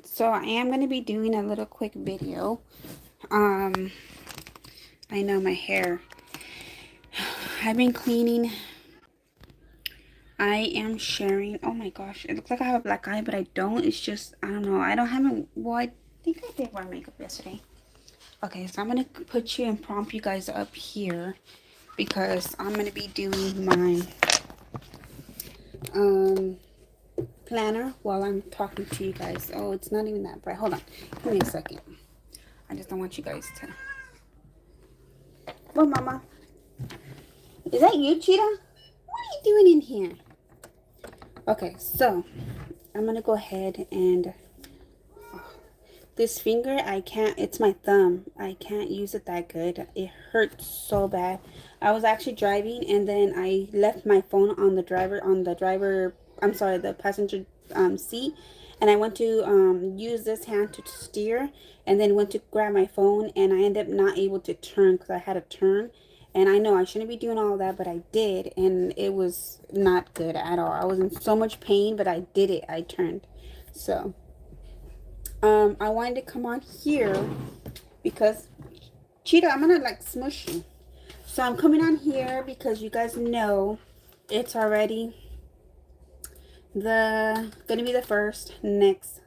So I am going to be doing a little quick video. I know my hair. I've been cleaning. I am sharing. Oh my gosh, it looks like I have a black eye, but I don't. It's just, I don't know. I don't have a, well, I think I did wear makeup yesterday. Okay, so I'm going to put you and prompt you guys up here because I'm going to be doing my planner while I'm talking to you guys. Oh, it's not even that bright. Hold on. Give me a second. I just don't want you guys to. Well, Mama. Is that you, Cheetah? What are you doing in here? Okay, so I'm going to go ahead and this finger, I can't, it's my thumb. I can't use it that good. It hurts so bad. I was actually driving and then I left my phone on the driver, I'm sorry, the passenger seat. And I went to use this hand to steer and then went to grab my phone and I ended up not able to turn because I had to turn. And I know I shouldn't be doing all that, but I did. And it was not good at all. I was in so much pain, but I did it. I turned. So I wanted to come on here because Cheetah, I'm gonna like smush you. So I'm coming on here because you guys know it's already gonna be the first next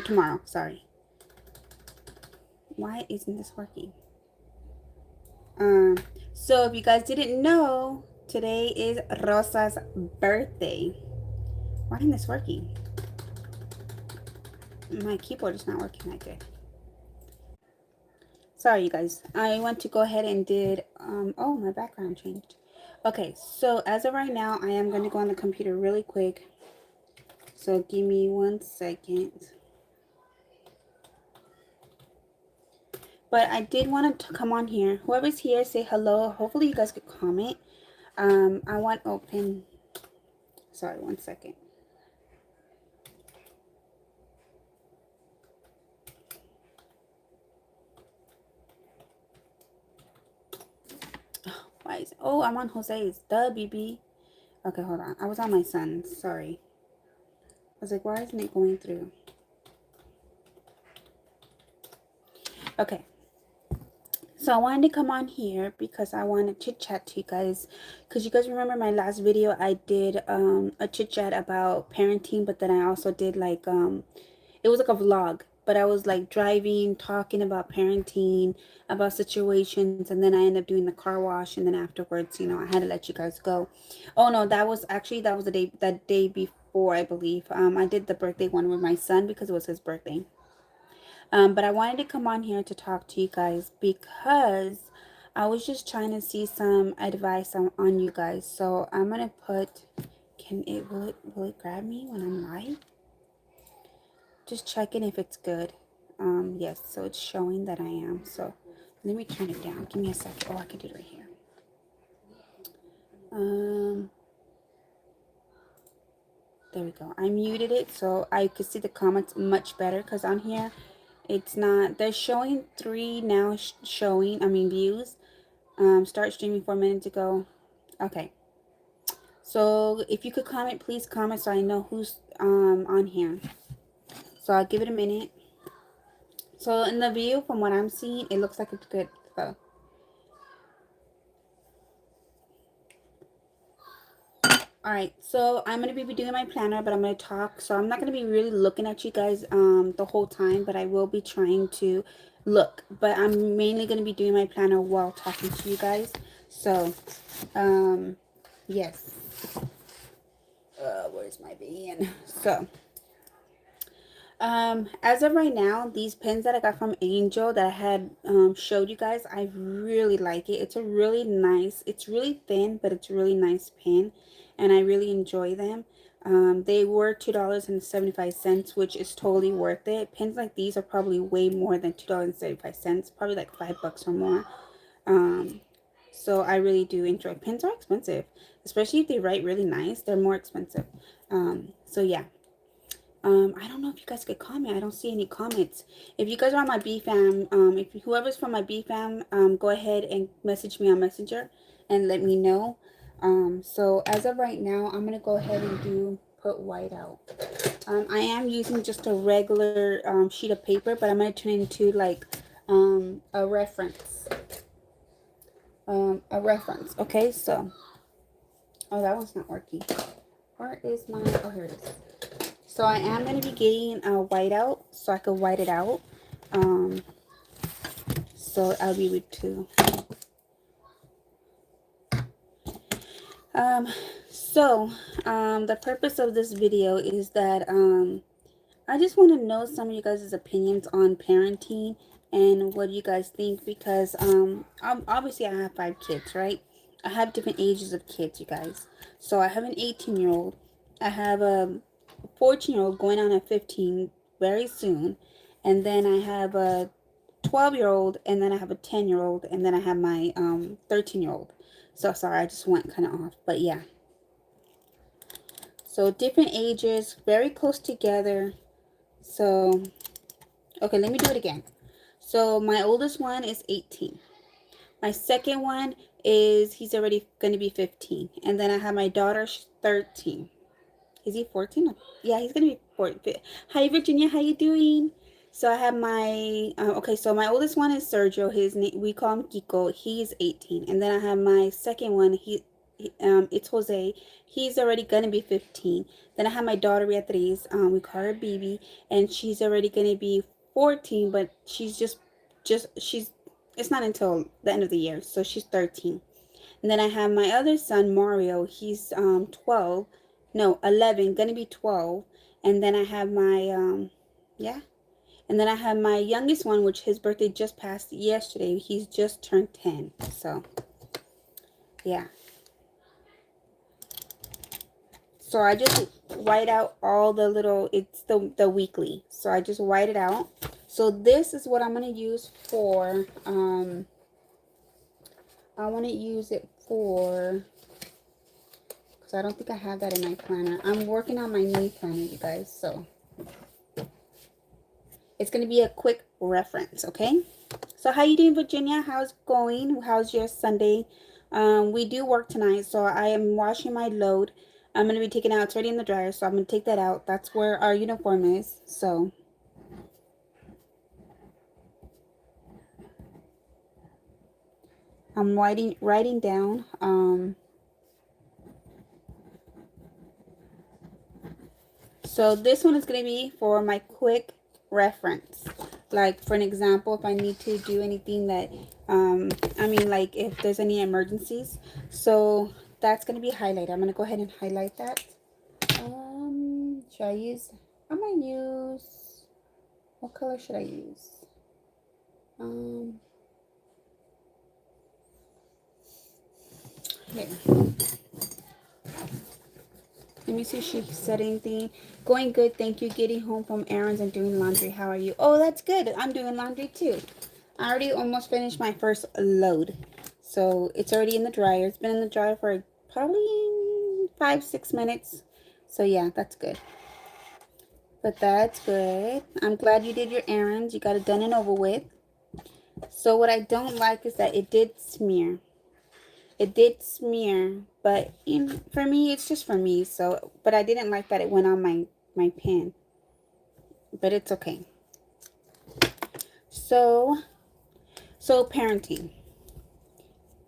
tomorrow. Sorry. Why isn't this working? So if you guys didn't know, today is Rosa's birthday. Why isn't this working? My keyboard is not working that good. Sorry, you guys. I want to go ahead and did, oh, my background changed. Okay, so as of right now, I am going to go on the computer really quick. So give me 1 second. But I did want to come on here. Whoever's here, say hello. Hopefully you guys could comment. I want open. Sorry, 1 second. Why is, oh, I'm on Jose's. Duh, BB. Okay, hold on. I was on my son's. Sorry. I was like, why isn't it going through? Okay. So I wanted to come on here because I wanted to chit chat to you guys. Because you guys remember my last video, I did a chit chat about parenting. But then I also did like, it was like a vlog. But I was like driving, talking about parenting, about situations. And then I ended up doing the car wash. And then afterwards, you know, I had to let you guys go. Oh no, that was the day before, I believe. I did the birthday one with my son because it was his birthday. But I wanted to come on here to talk to you guys because I was just trying to see some advice on you guys. So I'm going to put, will it grab me when I'm live? Just checking if it's good. Yes, so it's showing that I am. So let me turn it down. Give me a second. Oh, I can do it right here. There we go. I muted it so I could see the comments much better because on here it's not, they're showing 3 now views. Start streaming 4 minutes ago. Okay. So if you could comment, please comment so I know who's on here. So I'll give it a minute. So in the view, from what I'm seeing, it looks like it's good. So alright, so I'm going to be doing my planner, but I'm going to talk. So I'm not going to be really looking at you guys the whole time, but I will be trying to look. But I'm mainly going to be doing my planner while talking to you guys. So, yes. Where's my van? So, as of right now, these pens that I got from Angel that I had showed you guys, I really like it. It's a really nice, it's really thin, but it's a really nice pen, and I really enjoy them. They were $2.75, which is totally worth it. Pens like these are probably way more than $2.75, probably like $5 or more. So I really do enjoy. Pens are expensive, especially if they write really nice. They're more expensive. So yeah. I don't know if you guys could comment. I don't see any comments. If you guys are on my B fam, if whoever's from my B fam, go ahead and message me on Messenger and let me know. So as of right now, I'm gonna go ahead and put white out. I am using just a regular sheet of paper, but I'm going to turn it into like a reference. Okay, so, oh, that one's not working. Where is my, oh, here it is. So I am going to be getting a white out so I can white it out. So I'll be able to. The purpose of this video is that I just want to know some of you guys' opinions on parenting and what you guys think, because obviously I have 5 kids, right? I have different ages of kids, you guys. So I have an 18-year-old. I have a 14-year-old going on at 15 very soon. And then I have a 12-year-old, and then I have a 10-year-old, and then I have my 13-year-old. So sorry, I just went kind of off, but yeah. So different ages, very close together. So, okay, let me do it again. So my oldest one is 18. My second one is, he's already going to be 15. And then I have my daughter, she's 13. Is he 14? Yeah, he's going to be 14. Hi, Virginia. How you doing? So I have my, okay, so my oldest one is Sergio. His name, we call him Kiko. He's 18. And then I have my second one, it's Jose. He's already going to be 15. Then I have my daughter, Beatriz. We call her Bibi. And she's already going to be 14, but she's she's, it's not until the end of the year. So she's 13. And then I have my other son, Mario. He's 12. No, 11, gonna be 12. And then I have my, yeah. And then I have my youngest one, which his birthday just passed yesterday. He's just turned 10. So, yeah. So I just white out all the little, it's the weekly. So I just white it out. So this is what I'm going to use for, I want to use it for, because I don't think I have that in my planner. I'm working on my new planner, you guys. So it's going to be a quick reference, okay? So how you doing, Virginia? How's it going? How's your Sunday? We do work tonight, so I am washing my load. I'm going to be taking it out. It's already in the dryer, so I'm going to take that out. That's where our uniform is. So I'm writing down. So this one is going to be for my quick reference. Like, for an example, if I need to do anything that, I mean, like, if there's any emergencies. So that's going to be highlighted. I'm going to go ahead and highlight that. Should I use, I'm going to use, what color should I use? Here. Let me see if she said anything. Going good, thank you. Getting home from errands and doing laundry. How are you? Oh, that's good. I'm doing laundry too. I already almost finished my first load. So it's already in the dryer. It's been in the dryer for probably 5-6 minutes. So yeah, that's good. But that's good. I'm glad you did your errands. You got it done and over with. So what I don't like is that it did smear. It did smear, but for me, it's just for me. So, but I didn't like that it went on my pen. But it's okay. So parenting.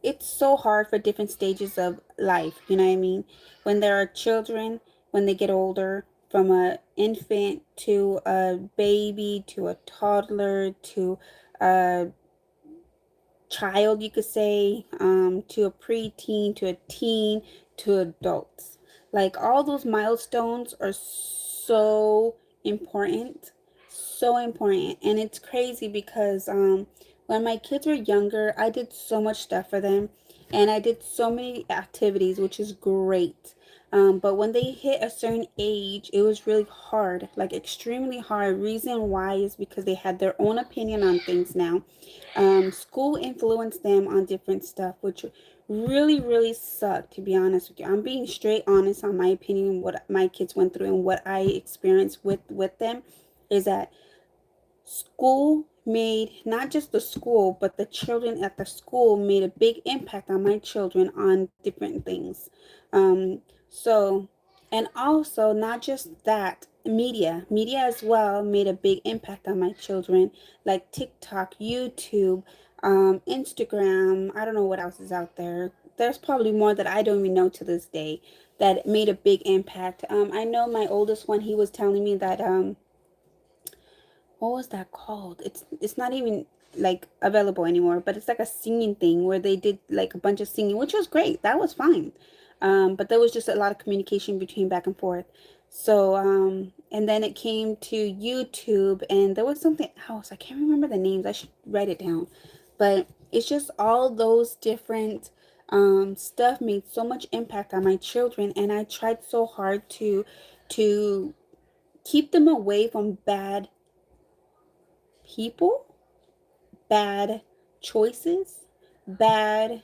It's so hard for different stages of life. You know what I mean? When there are children, when they get older, from a infant to a baby to a toddler to a child, you could say, to a preteen, to a teen, to adults. Like, all those milestones are so important, so important. And it's crazy because when my kids were younger, I did so much stuff for them, and I did so many activities, which is great. But when they hit a certain age, it was really hard, like extremely hard. Reason why is because they had their own opinion on things now. School influenced them on different stuff, which really, really sucked, to be honest with you. I'm being straight honest on my opinion, what my kids went through and what I experienced with them, is that school made, not just the school, but the children at the school made a big impact on my children on different things. So And also, not just that, media as well made a big impact on my children, like TikTok, YouTube, Instagram. I don't know what else is out there. There's probably more that I don't even know to this day that made a big impact. I know my oldest one, he was telling me that what was that called? It's not even like available anymore, but it's like a singing thing where they did like a bunch of singing, which was great. That was fine. But there was just a lot of communication between back and forth. So, and then it came to YouTube, and there was something else. I can't remember the names. I should write it down. But it's just all those different stuff made so much impact on my children, and I tried so hard to keep them away from bad people, bad choices, bad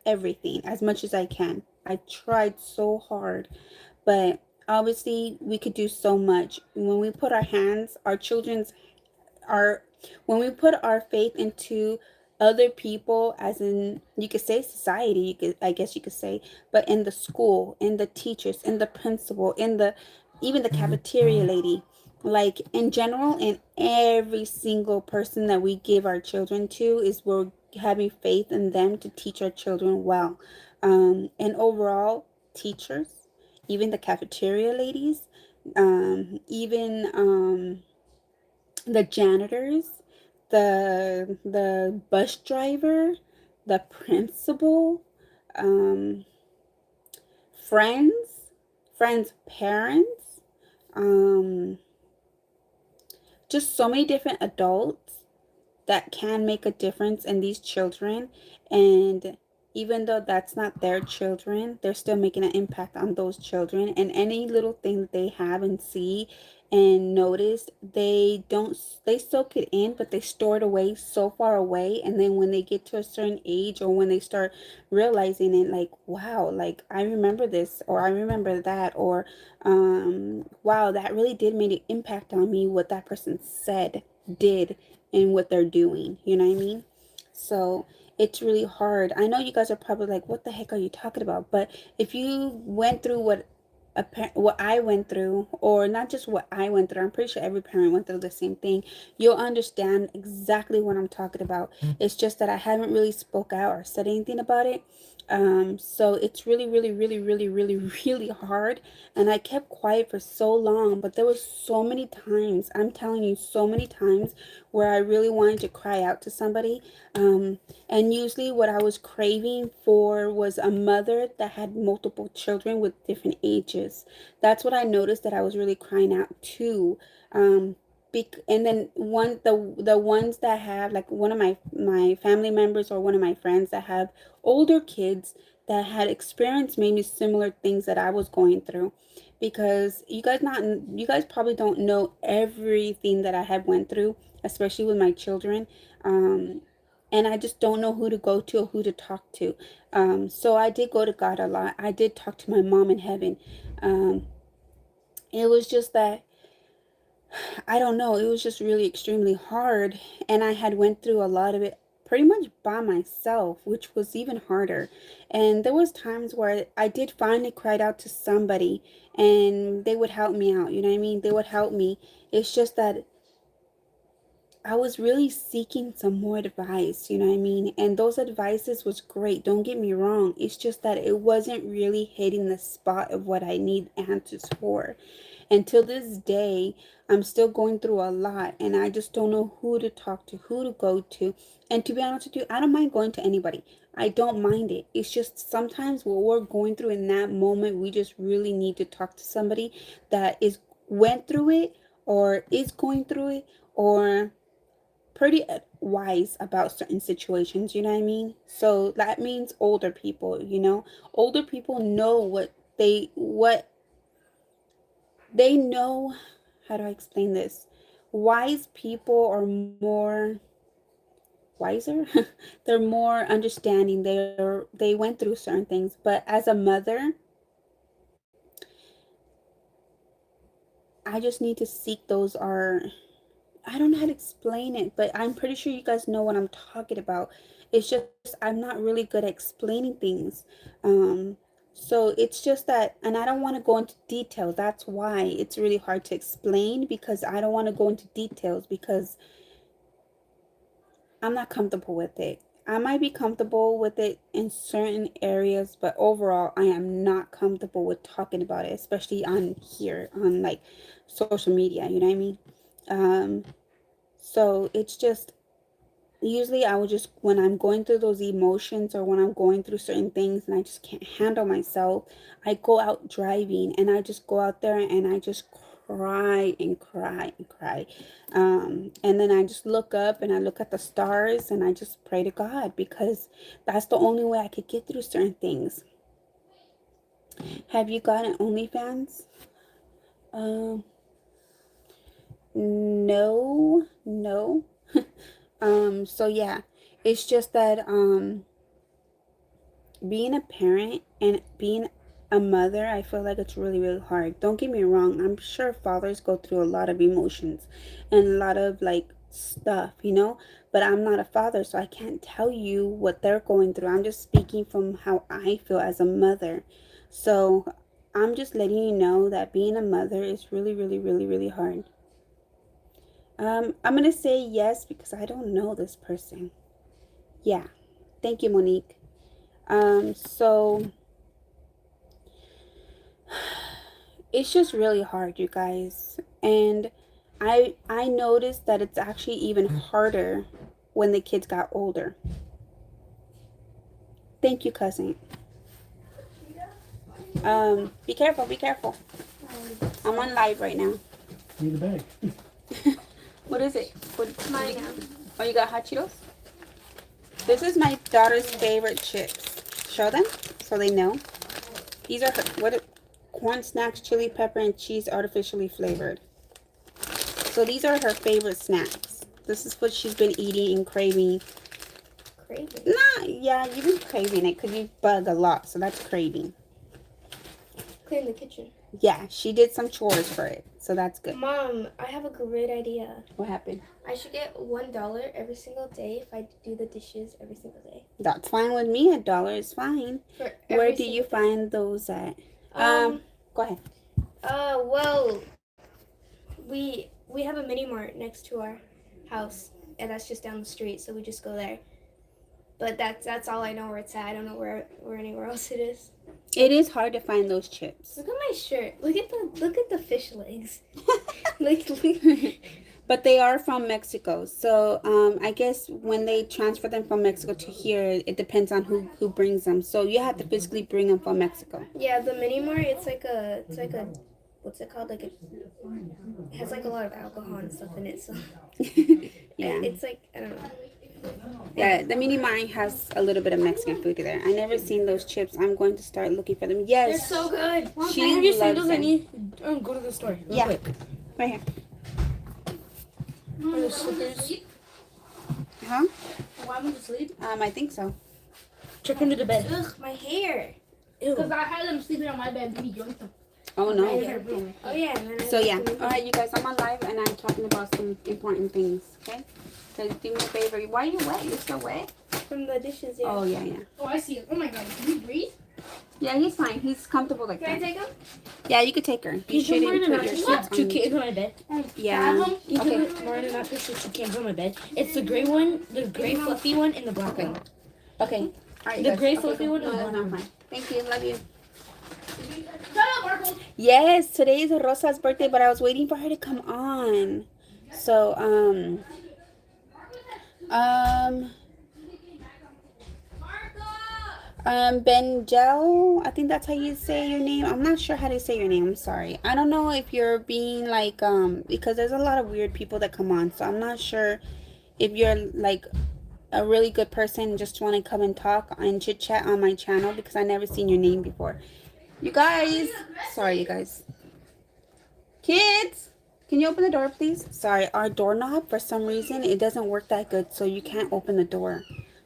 everything as much as I can. I tried so hard, but obviously we could do so much when we put our hands, our children's our when we put our faith into other people, as in you could say society, you could, I guess you could say, but in the school, in the teachers, in the principal, in the even the cafeteria lady, like in general, in every single person that we give our children to, is we're having faith in them to teach our children well. And overall, teachers, even the cafeteria ladies, even the janitors, the bus driver, the principal, um, friends, friends' parents, um, just so many different adults that can make a difference in these children. And even though that's not their children, they're still making an impact on those children. And any little thing that they have and see and notice, they soak it in, but they store it away so far away. And then when they get to a certain age, or when they start realizing it, like, wow, like I remember this, or I remember that, or wow, that really did make an impact on me, what that person said, did, in what they're doing. You know what I mean? So it's really hard. I know you guys are probably like, what the heck are you talking about? But if you went through what I went through, or not just what I went through, I'm pretty sure every parent went through the same thing, you'll understand exactly what I'm talking about. It's just that I haven't really spoke out or said anything about it. So it's really, really, really, really, really, really hard. And I kept quiet for so long, but there was so many times, I'm telling you, so many times where I really wanted to cry out to somebody. And usually what I was craving for was a mother that had multiple children with different ages. That's what I noticed that I was really crying out to. And then the ones that have, like, one of my family members or one of my friends that have older kids that had experienced maybe similar things that I was going through, because you guys probably don't know everything that I have went through, especially with my children. And I just don't know who to go to or who to talk to. So I did go to God a lot. I did talk to my mom in heaven. Um, it was just that, I don't know, it was just really extremely hard, and I had went through a lot of it pretty much by myself, which was even harder. And there was times where I did finally cried out to somebody, and they would help me out. You know what I mean? They would help me. It's just that I was really seeking some more advice, you know what I mean? And those advices was great, don't get me wrong. It's just that it wasn't really hitting the spot of what I need answers for. And till this day, I'm still going through a lot, and I just don't know who to talk to, who to go to. And to be honest with you, I don't mind going to anybody. I don't mind it. It's just sometimes what we're going through in that moment, we just really need to talk to somebody that is went through it, or is going through it, or pretty wise about certain situations, you know what I mean? So that means older people, you know? Older people know what they know. How do I explain this? Wise people are more wiser. They're more understanding. They went through certain things. But as a mother, I just need to seek those are, I don't know how to explain it, but I'm pretty sure you guys know what I'm talking about. It's just I'm not really good at explaining things. Um, So it's just that, and I don't want to go into details. That's why it's really hard to explain, because I don't want to go into details because I'm not comfortable with it. I might be comfortable with it in certain areas, but overall, I am not comfortable with talking about it, especially on here, on like social media. You know what I mean? Um, so it's just, usually I would just, when I'm going through those emotions, or when I'm going through certain things and I just can't handle myself, I go out driving and I just go out there and I just cry and cry and cry. And then I just look up and I look at the stars and I just pray to God, because that's the only way I could get through certain things. Have you got an OnlyFans? Um, no, no. So yeah, it's just that being a parent and being a mother, I feel like it's really, really hard. Don't get me wrong, I'm sure fathers go through a lot of emotions and a lot of like stuff, you know, but I'm not a father, so I can't tell you what they're going through. I'm just speaking from how I feel as a mother. So I'm just letting you know that being a mother is really, really, really, really hard. I'm gonna say yes because I don't know this person. Yeah. Thank you, Monique. So it's just really hard, you guys. And I noticed that it's actually even harder when the kids got older. Thank you, cousin. Be careful, be careful. I'm on live right now. Need a bag. What is it? What, Mine now. oh, you got hot Cheetos? This is my daughter's favorite chips. Show them so they know. These are her, corn snacks, chili pepper, and cheese, artificially flavored. So these are her favorite snacks. This is what she's been eating and craving. Craving? Nah, yeah, you've been craving it because you bug a lot, so that's craving. Clean the kitchen. Yeah, she did some chores for it, so that's good. Mom, I have a great idea. What happened? I should get $1 every single day if I do the dishes every single day. That's fine with me. $1 is fine. For Where every do you find those at? Go ahead. Well, we have a mini mart next to our house, and that's just down the street, so we just go there. But that's all I know where it's at. I don't know where anywhere else it is. It is hard to find those chips. Look at my shirt. Look at the fish legs. look. But they are from Mexico, so I guess when they transfer them from Mexico to here, it depends on who brings them. So you have to physically bring them from Mexico. Yeah, the mini mart. It's like a what's it called? It has like a lot of alcohol and stuff in it. So Yeah. it's like I don't know. Yeah, the mini mart has a little bit of Mexican food there. I never seen those chips. I'm going to start looking for them. Yes. They're so good. She Can I have your loves sandals? I them. need go to the store. Real Yeah. quick. Right here. Are those slippers? Huh? Why am I asleep? I think so. Check under the bed. Ugh, my hair. Because I had them sleeping on my bed, baby joined them. Oh no. Oh yeah. And then So yeah. All right, you guys. I'm on live and I'm talking about some important things. Okay. So do me a favor. Why are you wet? You're still wet. from the dishes. Yeah. Oh yeah, yeah. Oh, I see it. Oh my god, can you breathe? Yeah, he's fine. He's comfortable like Can I that. take them? Yeah, you could take her. You shouldn't put your shit on. Two kittens on my bed. Yeah. Okay. Martin and I put two kittens on my bed. It's the gray one, the gray fluffy one, and the black one. Okay. All right. The guys. gray Okay, fluffy go. one No, is that's not fine. Thank you. Love you. Shut up, Marco. Yes, today is Rosa's birthday, but I was waiting for her to come on. So, Benjel, I think that's how you say your name. I'm not sure how to say your name. I'm sorry. I don't know if you're being like, because there's a lot of weird people that come on, so I'm not sure if you're like a really good person and just want to come and talk and chit chat on my channel, because I never seen your name before. You guys, sorry, you guys. Kids, can you open the door, please? Sorry, our doorknob, for some reason, it doesn't work that good, so you can't open the door.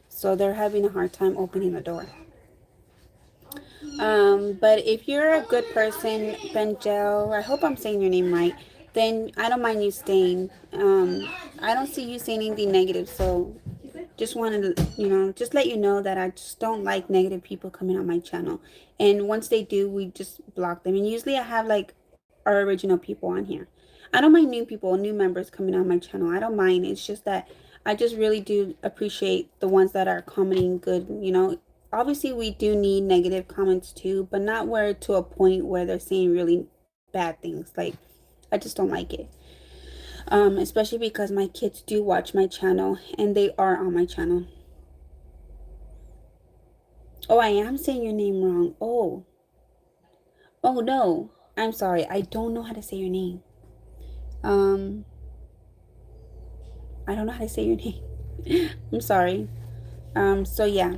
So they're having a hard time opening the door. But if you're a good person, Benjel, I hope I'm saying your name right, then I don't mind you staying. I don't see you saying anything negative, so just wanted to, just let you know that I just don't like negative people coming on my channel. And once they do, we just block them. And usually I have like our original people on here. I don't mind new people, new members coming on my channel. I don't mind. It's just that I just really do appreciate the ones that are commenting good. Obviously, we do need negative comments too, but not where to a point where they're saying really bad things. Like, I just don't like it. Especially because my kids do watch my channel and they are on my channel. Oh, I am saying your name wrong. Oh no. I'm sorry. I don't know how to say your name. Um, I don't know how to say your name. I'm sorry. So yeah.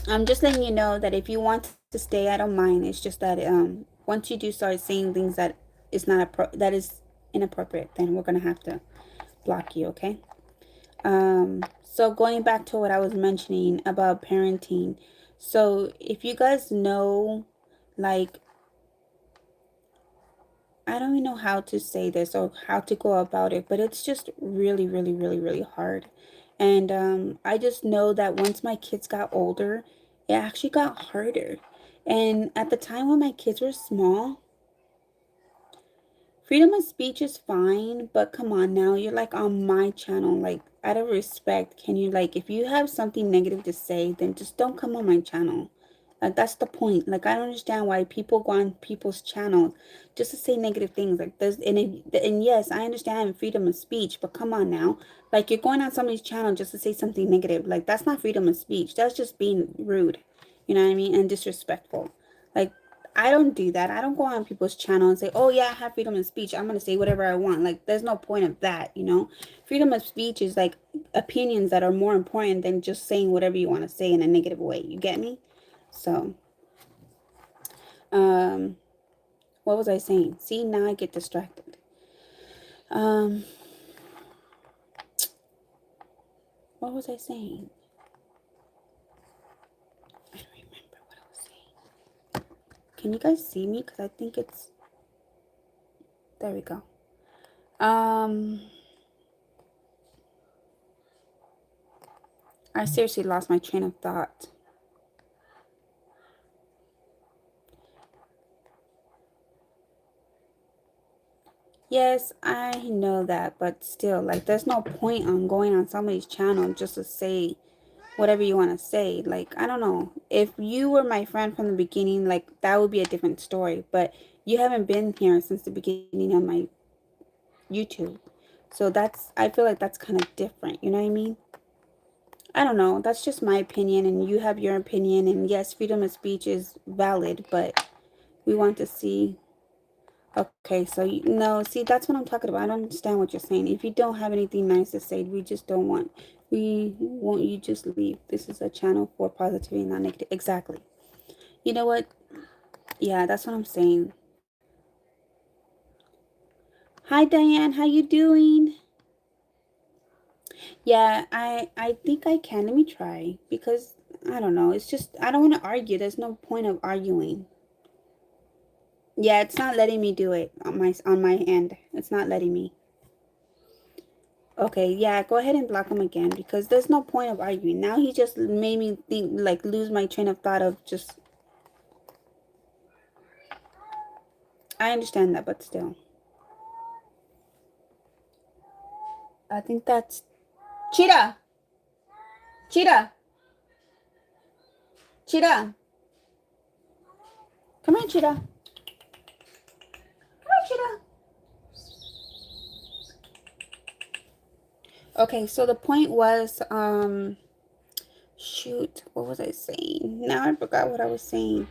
I'm just letting you know that if you want to stay, I don't mind. It's just that once you do start saying things that is that is inappropriate, then we're gonna have to block you, okay? So going back to what I was mentioning about parenting. So if you guys know, like, I don't even know how to say this or how to go about it, but it's just really, really, really, really hard. And I just know that once my kids got older, it actually got harder. And at the time when my kids were small, freedom of speech is fine, but come on now, you're like on my channel. Like, out of respect, can you, like, if you have something negative to say, then just don't come on my channel. Like, that's the point. Like, I don't understand why people go on people's channels just to say negative things. Like, and yes, I understand freedom of speech, but come on now. Like, you're going on somebody's channel just to say something negative. Like, that's not freedom of speech. That's just being rude. You know what I mean? And disrespectful. Like, I don't do that. I don't go on people's channel and say, oh, yeah, I have freedom of speech. I'm going to say whatever I want. Like, there's no point of that. Freedom of speech is like opinions that are more important than just saying whatever you want to say in a negative way. You get me? So, um, what was I saying? See, now I get distracted. Um, what was I saying? I don't remember what I was saying. Can you guys see me? Because I think it's... There we go. I seriously lost my train of thought. Yes, I know that, but still, like, there's no point on going on somebody's channel just to say whatever you want to say. Like, I don't know. If you were my friend from the beginning, like, that would be a different story. But you haven't been here since the beginning of my YouTube. So I feel like that's kind of different. You know what I mean? I don't know. That's just my opinion, and you have your opinion. And yes, freedom of speech is valid, but we want to see... Okay, so no, see, that's what I'm talking about. I don't understand what you're saying. If you don't have anything nice to say, we want you just leave. This is a channel for positivity, not negative. Exactly. You know what? Yeah, that's what I'm saying. Hi, Diane. How you doing? Yeah, I think I can. Let me try because I don't know. It's just I don't want to argue. There's no point of arguing. Yeah, it's not letting me do it on my end. It's not letting me. Okay, yeah, go ahead and block him again because there's no point of arguing. Now he just made me think, like, lose my train of thought of just... I understand that, but still. I think that's... Cheetah! Cheetah! Cheetah! Come here, Cheetah. Come here, Cheetah. Okay, so the point was, shoot, what was I saying? Now I forgot what I was saying.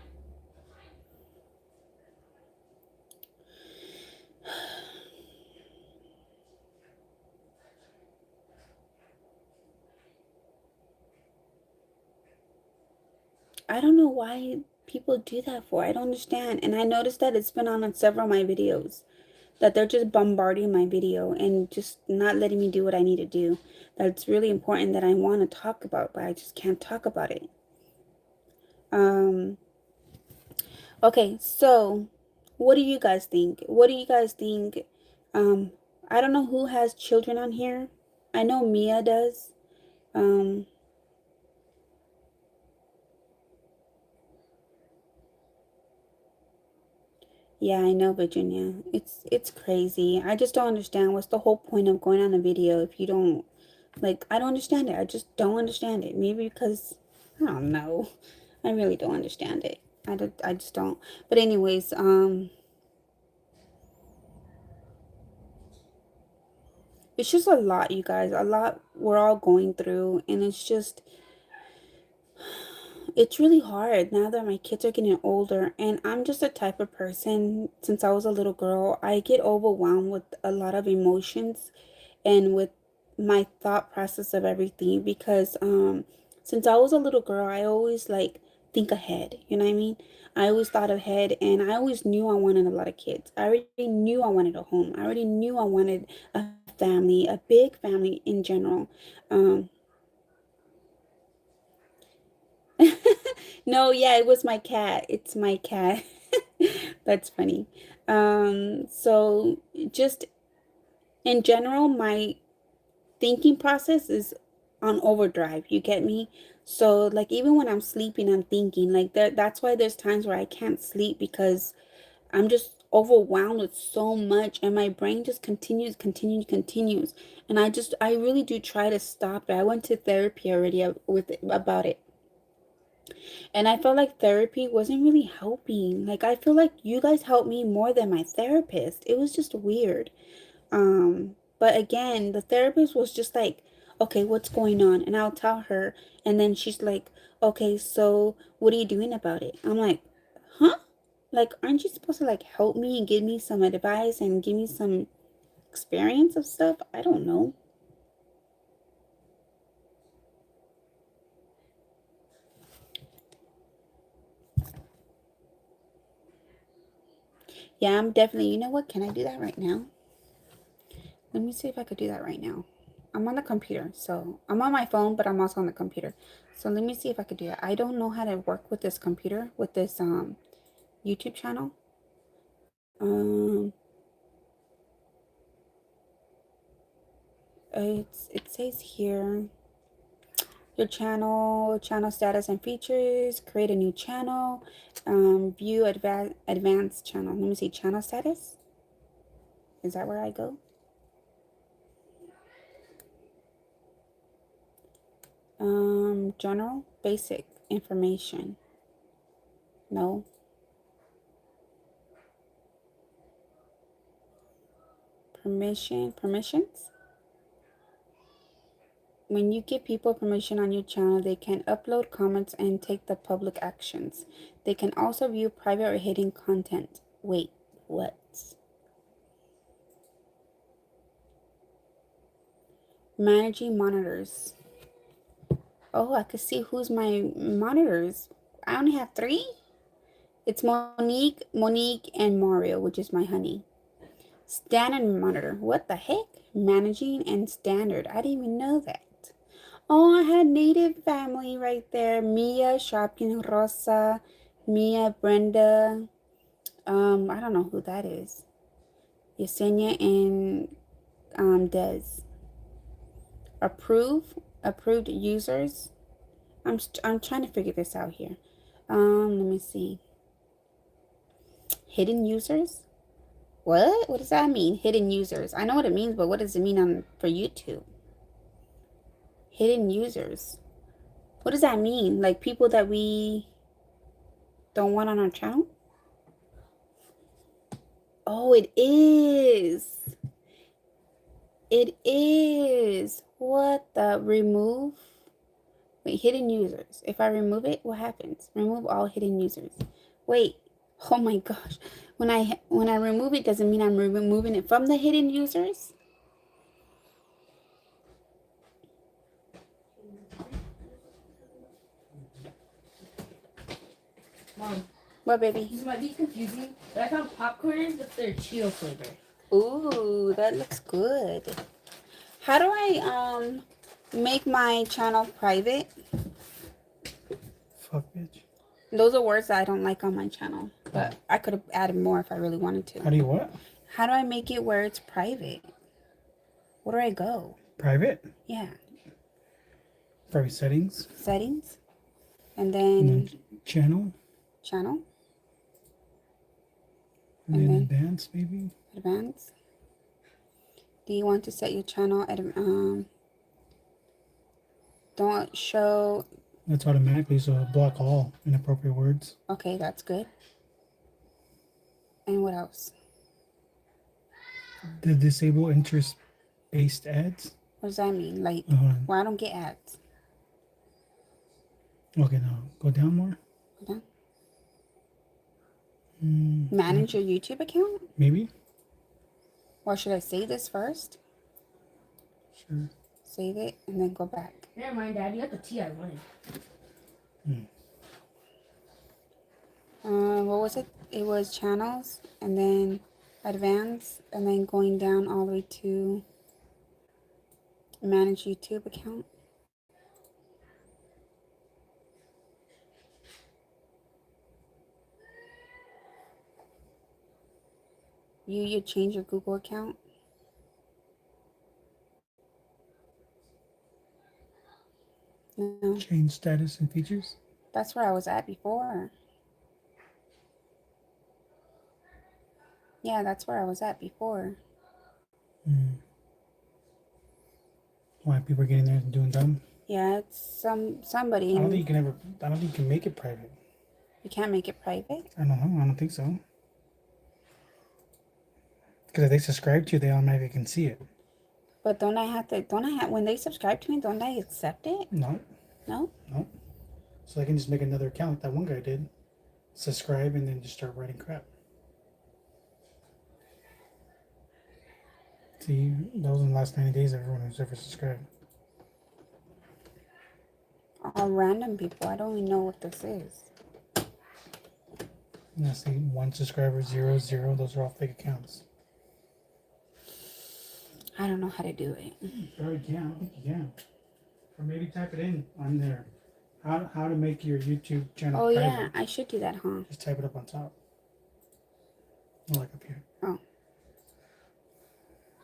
I don't know why people do that for. I don't understand. And I noticed that it's been on several of my videos. That they're just bombarding my video and just not letting me do what I need to do. That's really important that I want to talk about, but I just can't talk about it. Okay, so what do you guys think? What do you guys think? I don't know who has children on here. I know Mia does. Um, yeah, I know, Virginia. It's crazy. I just don't understand. What's the whole point of going on a video if you don't like? I don't understand it. I just don't understand it. Maybe because I don't know. I really don't understand it. I just don't. But anyways, it's just a lot, you guys. A lot we're all going through, and it's really hard now that my kids are getting older. And I'm just a type of person, since I was a little girl, I get overwhelmed with a lot of emotions and with my thought process of everything, because since I was a little girl, I always like think ahead, you know what I mean? I always thought ahead, and I always knew I wanted a lot of kids. I already knew I wanted a home. I already knew I wanted a family, a big family in general. um no, yeah, it was my cat. It's my cat. That's funny. So just in general, my thinking process is on overdrive. You get me? So like even when I'm sleeping, I'm thinking like that's why there's times where I can't sleep, because I'm just overwhelmed with so much, and my brain just continues. And I really do try to stop it. I went to therapy already with about it. And I felt like therapy wasn't really helping. Like I feel like you guys helped me more than my therapist. It was just weird. But again, the therapist was just like, okay, what's going on? And I'll tell her, and then she's like, okay, so what are you doing about it? I'm like, huh? Like, aren't you supposed to like help me and give me some advice and give me some experience of stuff? I don't know. Yeah, I'm definitely, you know what? Can I do that right now? Let me see if I could do that right now. I'm on the computer, so I'm on my phone, but I'm also on the computer. So let me see if I could do that. I don't know how to work with this computer, with this YouTube channel. Um, it says here your channel status and features. Create a new channel. View advanced channel. Let me see, channel status. Is that where I go? General basic information. No. Permissions. When you give people permission on your channel, they can upload comments and take the public actions. They can also view private or hidden content. Wait, what? Managing monitors. Oh, I could see who's my monitors. I only have 3. It's Monique, and Mario, which is my honey. Standard monitor. What the heck? Managing and standard. I didn't even know that. Oh, I had native family right there. Mia, Shopkins, Rosa, Mia, Brenda. I don't know who that is. Yesenia and Des. Approved users. I'm trying to figure this out here. Let me see. Hidden users. What? What does that mean? Hidden users. I know what it means, but what does it mean for YouTube? Hidden users. What does that mean? Like people that we don't want on our channel? Oh, it is. It is. What the remove? Wait, hidden users. If I remove it, what happens? Remove all hidden users. Wait. Oh my gosh. When I remove it, doesn't mean I'm removing it from the hidden users? Mom, What, baby? this might be confusing, but I found popcorn with their Cheeto flavor. Ooh, that looks good. How do I make my channel private? Fuck, bitch. Those are words that I don't like on my channel, but I could have added more if I really wanted How to. do you what? How do I make it where it's private? Where do I go? Private? Yeah. probably settings. Settings. And And then then channel. channel. And And then then advanced, maybe. advanced. Do you want to set your channel at don't show? That's automatically, so block all inappropriate words. Okay, that's good. And what else? The disable interest-based ads. What does that mean? Like, Oh, hold on. well, I don't get ads. Okay, now go down more. Okay. Mm, Manage your YouTube account? maybe. Or should I save this first? Sure. Save it and then go back. Never mind, Dad. You got the tea I wanted. What was it? It was channels and then advanced and then going down all the way to manage YouTube account. You change your Google account. No, Change status and features. that's where I was at before. Yeah, that's where I was at before. Why people are getting there and doing dumb? Yeah, it's somebody. I don't think you can ever. I don't think you can make it private. You can't make it private. I don't know. I don't think so. Because if they subscribe to you, they automatically can see it. But don't I have to? Don't I have when they subscribe to me? Don't I accept it? No. No. No. So I can just make another account like that one guy did. Subscribe and then just start writing crap. See, that was in the last 90 days of everyone who's ever subscribed. All random people. I don't even know what this is. And I see 1 subscriber, 0, 0. Those are all fake accounts. I don't know how to do it. Probably can. I don't think you can. Or maybe type it in on there. How to make your YouTube channel Oh private. yeah, I should do that, huh? Just type it up on top. Or like up here. Oh.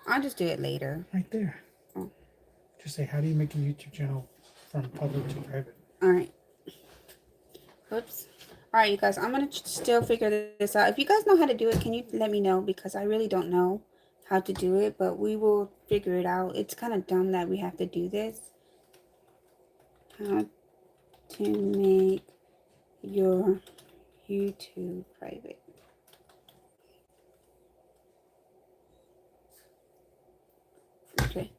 I'll just do it later. Right there. Oh. Just say, how do you make your YouTube channel from public to private? All right. Oops. All right, you guys. I'm gonna still figure this out. If you guys know how to do it, can you let me know? Because I really don't know how to do it, but we will figure it out. It's kind of dumb that we have to do this. How to make your YouTube private. Okay.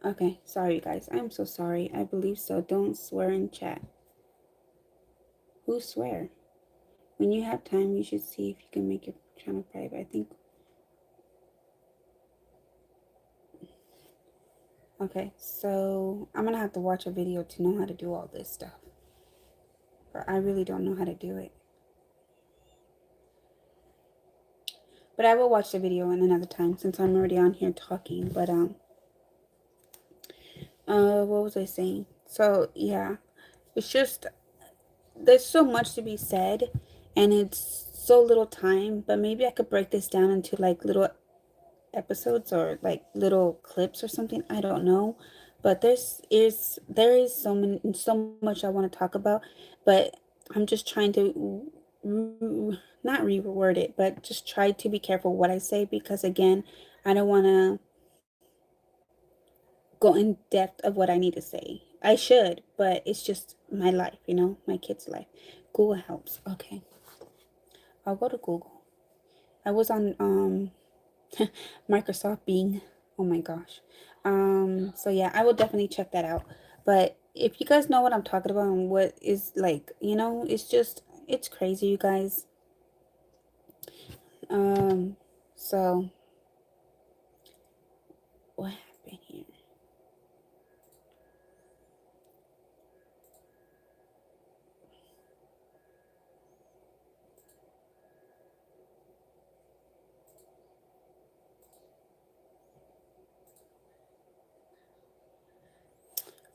Okay, sorry you guys. I'm so sorry. I believe so. Don't swear in chat. Who swear? When you have time, you should see if you can make your channel private. I think. Okay, so I'm gonna have to watch a video to know how to do all this stuff. But I really don't know how to do it. But I will watch the video in another time since I'm already on here talking. But what was I saying? So yeah, it's just there's so much to be said, and it's so little time. But maybe I could break this down into like little episodes or like little clips or something. I don't know, but there is so much I want to talk about, but I'm just trying to not reword it, but just try to be careful what I say, because again, I don't want to go in depth of what I need to say. I should, but it's just my life, you know, my kid's life. Google helps. Okay, I'll go to Google. I was on Microsoft Bing. Oh my gosh. So yeah, I will definitely check that out. But if you guys know what I'm talking about and what is like, you know, it's crazy, you guys. So what happened here?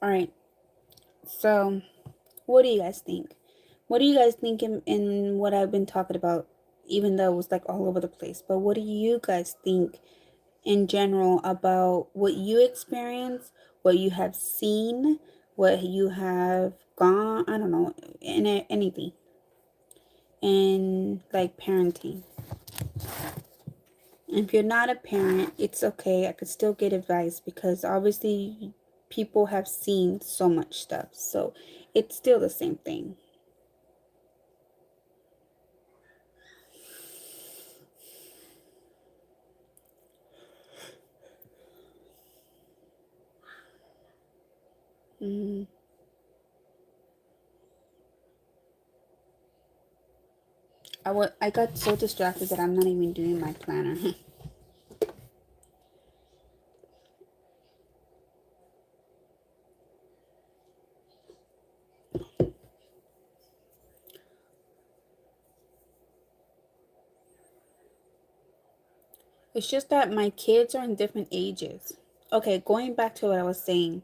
All right. So what do you guys think? What do you guys think in what I've been talking about, even though it was like all over the place? But what do you guys think in general about what you experience, what you have seen, what you have gone, I don't know, anything. And like parenting. If you're not a parent, it's okay. I could still get advice because obviously people have seen so much stuff. So it's still the same thing. Mm. I got so distracted that I'm not even doing my planner. It's just that my kids are in different ages. Okay, going back to what I was saying.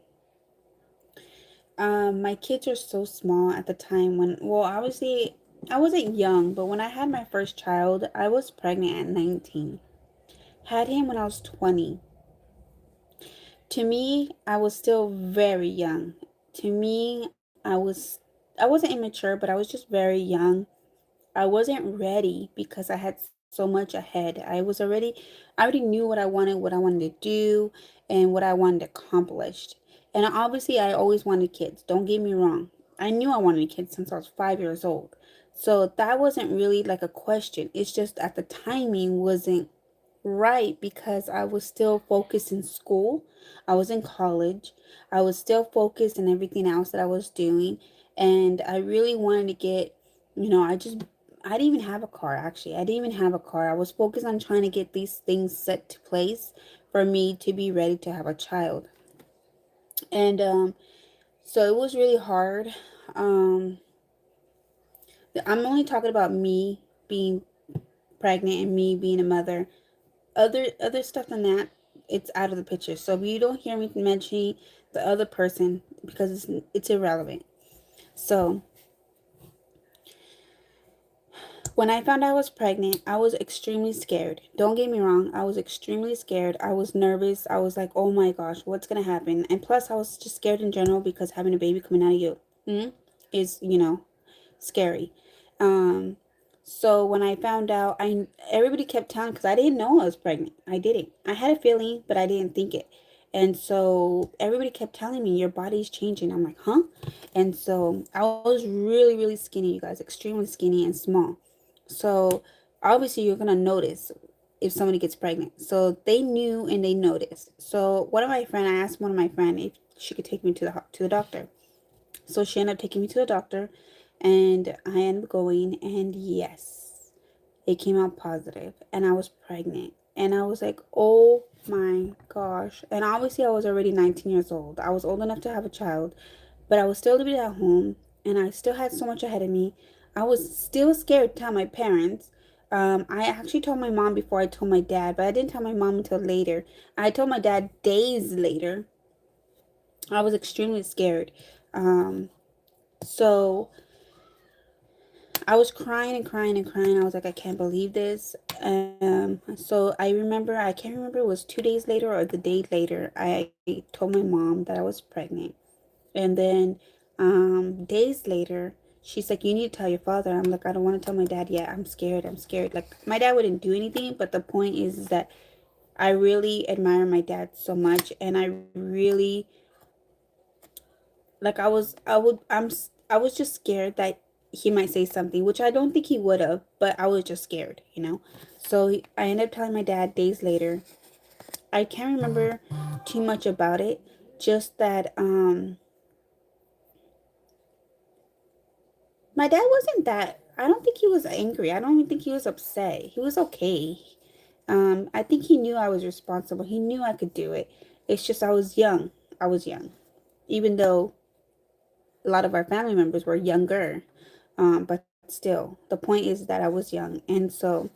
My kids are so small at the time when, well, obviously, I wasn't young, but when I had my first child, I was pregnant at 19. Had him when I was 20. To me, I was still very young. To me, I wasn't immature, but I was just very young. I wasn't ready because I had so much ahead. I already knew what I wanted to do, and what I wanted accomplished. And obviously, I always wanted kids. Don't get me wrong. I knew I wanted kids since I was 5 years old. So that wasn't really like a question. It's just at the timing wasn't right because I was still focused in school. I was in college. I was still focused in everything else that I was doing. And I really wanted to get, I didn't even have a car actually. I didn't even have a car. I was focused on trying to get these things set to place for me to be ready to have a child. And so it was really hard. Um, I'm only talking about me being pregnant and me being a mother. Other stuff than that, it's out of the picture. So if you don't hear me mentioning the other person, because it's irrelevant. So when I found out I was pregnant, I was extremely scared. Don't get me wrong, I was extremely scared. I was nervous. I was like, oh my gosh, what's gonna happen? And plus I was just scared in general because having a baby coming out of you is, scary. Um, so when I found out, I everybody kept telling, because I didn't know I was pregnant. I didn't. I had a feeling, but I didn't think it. And so everybody kept telling me your body's changing. I'm like, huh? And so I was really, really skinny, you guys, extremely skinny and small. So obviously you're gonna notice if somebody gets pregnant. So they knew and they noticed. So I asked one of my friend if she could take me to the doctor. So she ended up taking me to the doctor, and I ended up going, and yes, it came out positive, and I was pregnant. And I was like, oh my gosh. And obviously, I was already 19 years old. I was old enough to have a child, but I was still living at home, and I still had so much ahead of me. I was still scared to tell my parents. I actually told my mom before I told my dad, but I didn't tell my mom until later. I told my dad days later. I was extremely scared. Um, so I was crying and crying and crying. I was like, I can't believe this. So I can't remember, it was 2 days later or the day later, I told my mom that I was pregnant. And then days later, she's like, you need to tell your father. I'm like, I don't want to tell my dad yet. I'm scared. I'm scared. Like, my dad wouldn't do anything, but the point is that I really admire my dad so much. And I really, like, I was just scared that he might say something, which I don't think he would have, but I was just scared. So I ended up telling my dad days later. I can't remember too much about it, just that my dad wasn't that, I don't think he was angry. I don't even think he was upset. He was okay. I think he knew I was responsible. He knew I could do it. It's just I was young. I was young. Even though a lot of our family members were younger. But still, the point is that I was young. And so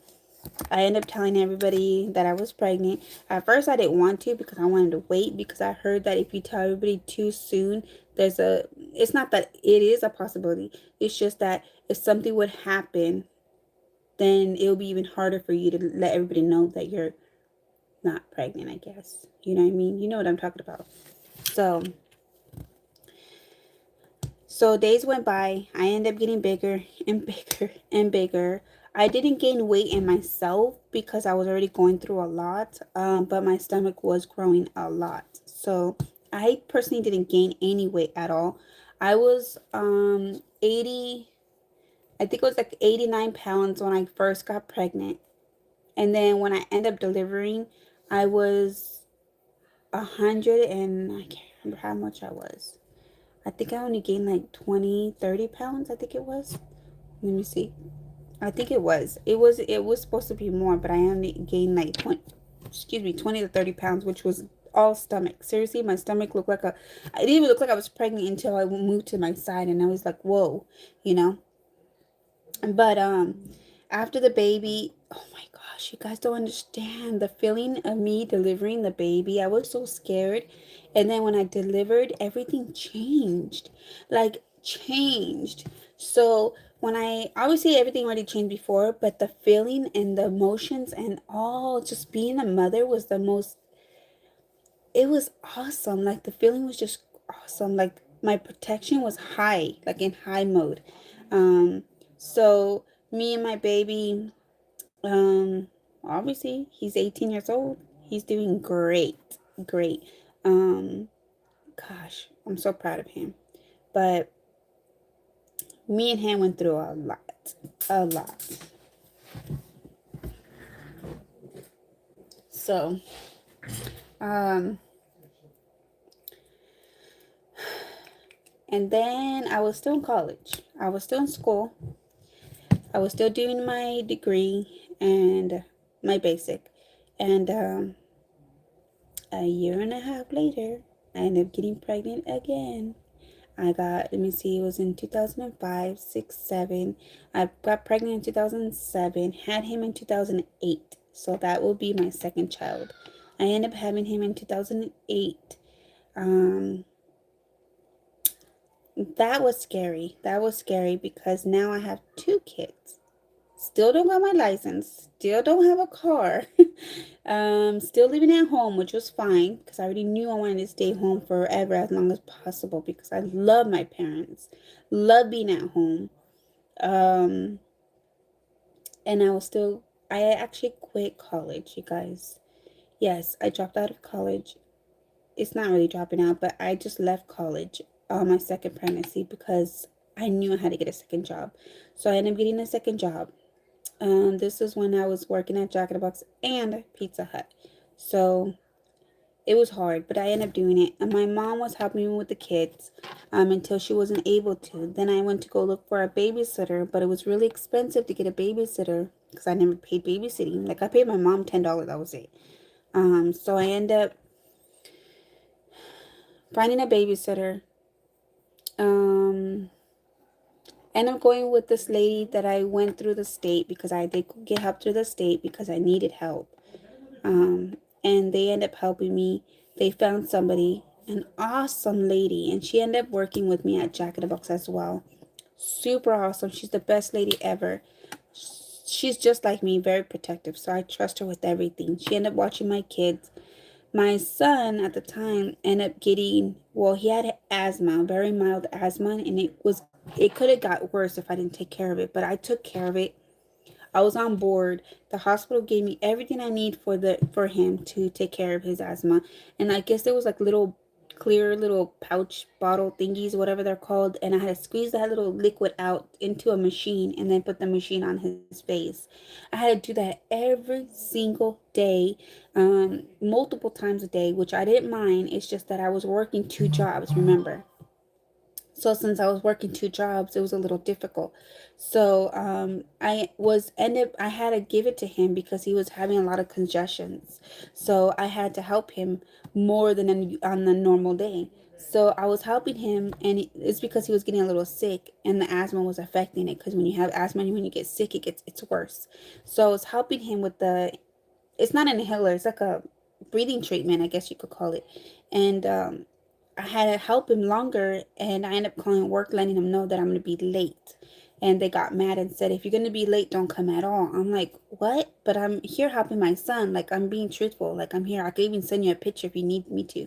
I ended up telling everybody that I was pregnant. At first, I didn't want to because I wanted to wait, because I heard that if you tell everybody too soon, it's not that it is a possibility. It's just that if something would happen, then it'll be even harder for you to let everybody know that you're not pregnant, I guess. You know what I mean? You know what I'm talking about. So, so days went by. I ended up getting bigger and bigger and bigger. I didn't gain weight in myself because I was already going through a lot, but my stomach was growing a lot. So I personally didn't gain any weight at all. I was 80, I think it was like 89 pounds when I first got pregnant. And then when I ended up delivering, I was 100 and I can't remember how much I was. I think I only gained like 20, 30 pounds, I think it was. Let me see. I think it was. It was supposed to be more, but I only gained like 20 to 30 pounds, which was all stomach. Seriously, my stomach looked like I didn't even look like I was pregnant until I moved to my side and I was like, whoa, you know. But after the baby, oh my gosh, you guys don't understand the feeling of me delivering the baby. I was so scared. And then when I delivered, everything changed. Like changed. So when I obviously everything already changed before, but the feeling and the emotions and all just being a mother was the most, it was awesome. Like the feeling was just awesome. Like my protection was high, like in high mode. Um, so me and my baby, obviously he's 18 years old. He's doing great, great. Um, gosh, I'm so proud of him. But me and him went through a lot, a lot. So, um, and then I was still in college. I was still in school. I was still doing my degree and my basic. And a year and a half later, I ended up getting pregnant again. I got, let me see, it was in 2005, 6, 7. I got pregnant in 2007, had him in 2008. So that will be my second child. I ended up having him in 2008. Um, that was scary. That was scary because now I have two kids. Still don't got my license. Still don't have a car. Still living at home, which was fine because I already knew I wanted to stay home forever as long as possible because I love my parents. Love being at home. Um, and I actually quit college, you guys. Yes, I dropped out of college. It's not really dropping out, but I just left college on my second pregnancy because I knew I had to get a second job. So I ended up getting a second job. This is when I was working at Jack in the Box and Pizza Hut. So it was hard, but I ended up doing it. And my mom was helping me with the kids until she wasn't able to. Then I went to go look for a babysitter, but it was really expensive to get a babysitter because I never paid babysitting. Like I paid my mom $10, that was it. So I ended up finding a babysitter. Um, and I'm going with this lady that I went through the state because I did get help through the state because I needed help. And they end up helping me. They found somebody, an awesome lady, and she ended up working with me at Jack in the Box as well. Super awesome. She's the best lady ever. She's just like me, very protective, so I trust her with everything. She ended up watching my kids. My son at the time ended up getting, well, he had asthma, very mild asthma, and it could have got worse if I didn't take care of it, but I took care of it. I was on board. The hospital gave me everything I need for him to take care of his asthma. And I guess there was like little clear little pouch bottle thingies, whatever they're called. And I had to squeeze that little liquid out into a machine and then put the machine on his face. I had to do that every single day, multiple times a day, which I didn't mind. It's just that I was working two jobs, remember? So since I was working two jobs, it was a little difficult. So I had to give it to him because he was having a lot of congestions. So I had to help him more than on the normal day. So I was helping him, and it's because he was getting a little sick, and the asthma was affecting it. Because when you have asthma, and when you get sick, it's worse. So I was helping him with it's not an inhaler, it's like a breathing treatment, I guess you could call it. And I had to help him longer, and I ended up calling work, letting him know that I'm going to be late. and they got mad and said, if you're going to be late, don't come at all. I'm like, what? But I'm here helping my son. Like, I'm being truthful. Like, I'm here. I could even send you a picture if you need me to.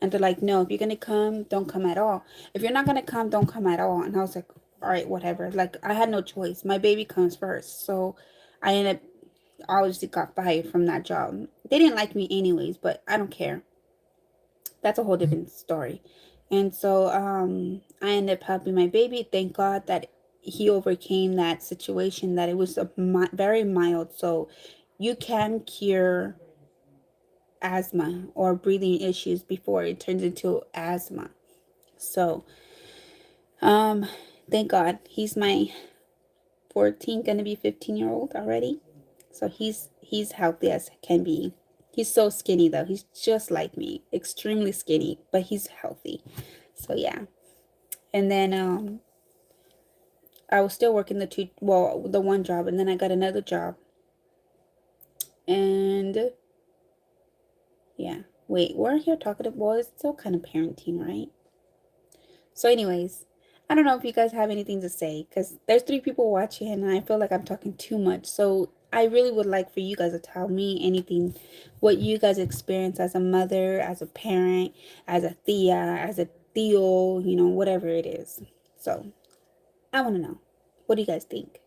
And they're like, no, if you're going to come, don't come at all. If you're not going to come, don't come at all. And I was like, all right, whatever. Like, I had no choice. My baby comes first. So I ended up, obviously got fired from that job. They didn't like me anyways, but I don't care. That's a whole different story. And so I ended up helping my baby. Thank God that he overcame that situation, that it was very mild. So you can cure asthma or breathing issues before it turns into asthma. So um thank God he's my 14, gonna be 15-year-old already. So he's healthy as can be. He's so skinny though. He's just like me, extremely skinny, but he's healthy. So yeah. And then I was still working the one job, and then I got another job. And yeah. Wait, we're here talking about, well, it's still kind of parenting, right? So anyways, I don't know if you guys have anything to say, because there's 3 people watching and I feel like I'm talking too much. So I really would like for you guys to tell me anything, what you guys experience as a mother, as a parent, as a tia, as a tío, whatever it is. So I want to know. What do you guys think?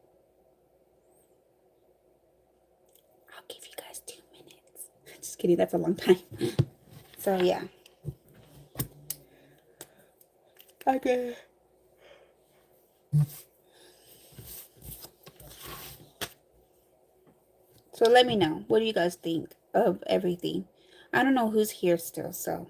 I'll give you guys 2 minutes. Just kidding, that's a long time. So yeah. Okay. So let me know. What do you guys think of everything? I don't know who's here still, so.